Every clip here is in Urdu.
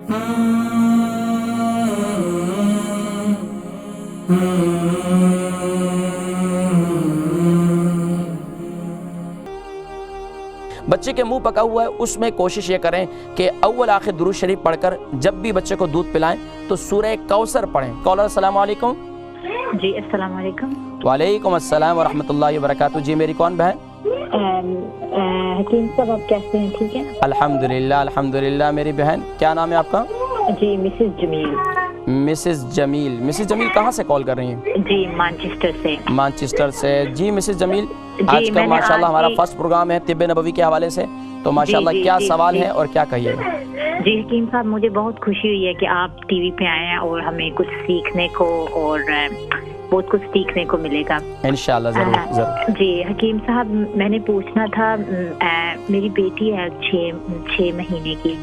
بچے کے منہ پکا ہوا ہے، اس میں کوشش یہ کریں کہ اول آخر درود شریف پڑھ کر جب بھی بچے کو دودھ پلائیں تو سورہ کوثر پڑھیں۔ کالر السلام علیکم۔ جی السلام علیکم۔ وعلیکم السلام ورحمۃ اللہ وبرکاتہ۔ جی میری کون بہن؟ حکیم صاحب آپ کیسے ہیں؟ ٹھیک ہے الحمدللہ الحمدللہ میری بہن، کیا نام ہے آپ کا؟ جی مسز جمیل۔ مسز جمیل، مسز جمیل کہاں سے کال کر رہی ہیں؟ جی مانچسٹر سے۔ مانچسٹر سے۔ جی مسز جمیل، جی آج کا ماشاءاللہ ہمارا فرسٹ پروگرام ہے طب نبوی کے حوالے سے، تو ماشاءاللہ کیا سوال ہے اور کیا کہیے گا؟ جی حکیم صاحب مجھے بہت خوشی ہوئی ہے کہ آپ ٹی وی پہ آئے ہیں اور ہمیں کچھ سیکھنے کو اور بہت کچھ سیکھنے کو ملے گا انشاءاللہ ضرور ضرور۔ جی حکیم صاحب میں نے پوچھنا تھا، میری بیٹی ہے 6 مہینے کی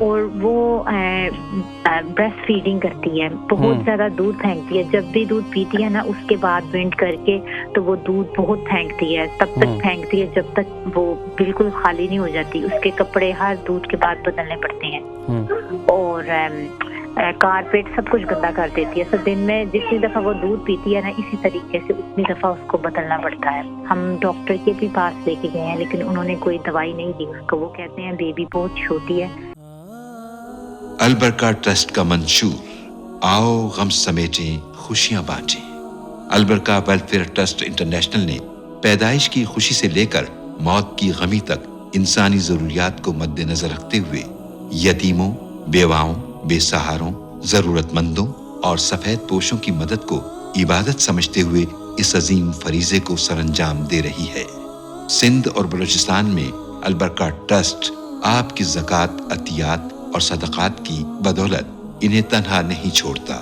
اور وہ بریسٹ فیڈنگ کرتی ہے، بہت زیادہ دودھ پھینکتی ہے، جب بھی دودھ پیتی ہے نا اس کے بعد وینٹ کر کے تو وہ دودھ بہت پھینکتی ہے، تب تک پھینکتی ہے جب تک وہ بالکل خالی نہیں ہو جاتی، اس کے کپڑے ہر دودھ کے بعد بدلنے پڑتے ہیں اور کارپیٹ سب کچھ گندا کر دیتی ہے، سب دن میں جتنی دفعہ وہ دودھ پیتی ہے نا اسی طریقے سے اتنی دفعہ اس کو بدلنا پڑتا ہے۔ ہم ڈاکٹر کے بھی پاس لے کے گئے ہیں لیکن انہوں نے کوئی دوائی نہیں دی اس کو، وہ کہتے ہیں بیبی بہت چھوٹی ہے۔ البرکہ ٹرسٹ کا منشور، آؤ غم سمیٹیں خوشیاں بانٹیں۔ البرکہ ویلفیئر ٹرسٹ انٹرنیشنل نے پیدائش کی خوشی سے لے کر موت کی غمی تک انسانی ضروریات کو مد نظر رکھتے ہوئے یتیموں، بیواؤں، بے سہاروں، ضرورت مندوں اور سفید پوشوں کی مدد کو عبادت سمجھتے ہوئے اس عظیم فریضے کو سر انجام دے رہی ہے۔ سندھ اور بلوچستان میں البرکہ ٹرسٹ آپ کی زکوٰۃ، عطیات اور صدقات کی بدولت انہیں تنہا نہیں چھوڑتا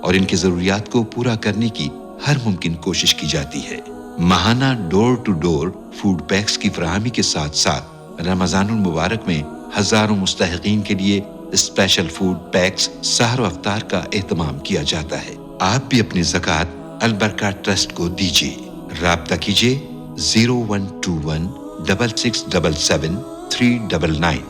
اور ان کی ضروریات کو پورا کرنے کی ہر ممکن کوشش کی جاتی ہے۔ ماہانہ ڈور ٹو ڈور فوڈ پیکس کی فراہمی کے ساتھ ساتھ رمضان المبارک میں ہزاروں مستحقین کے لیے اسپیشل فوڈ پیکس سحر و افطار کا اہتمام کیا جاتا ہے۔ آپ بھی اپنی زکوٰۃ البرکہ ٹرسٹ کو دیجیے۔ رابطہ کیجیے 0121 6677 399۔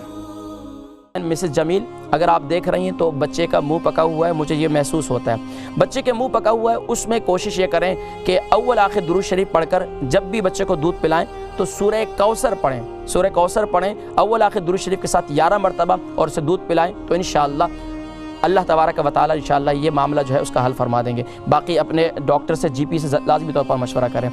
مسز جمیل، اگر آپ دیکھ رہی ہیں تو بچے کا منہ پکا ہوا ہے، مجھے یہ محسوس ہوتا ہے بچے کے منہ پکا ہوا ہے، اس میں کوشش یہ کریں کہ اول آخر درود شریف پڑھ کر جب بھی بچے کو دودھ پلائیں تو سورہ کوثر پڑھیں، سورہ کوثر پڑھیں اول آخر درود شریف کے ساتھ 11 مرتبہ اور اسے دودھ پلائیں تو انشاءاللہ اللہ تبارک و تعالی انشاءاللہ یہ معاملہ جو ہے اس کا حل فرما دیں گے۔ باقی اپنے ڈاکٹر سے، جی پی سے لازمی طور پر مشورہ کریں۔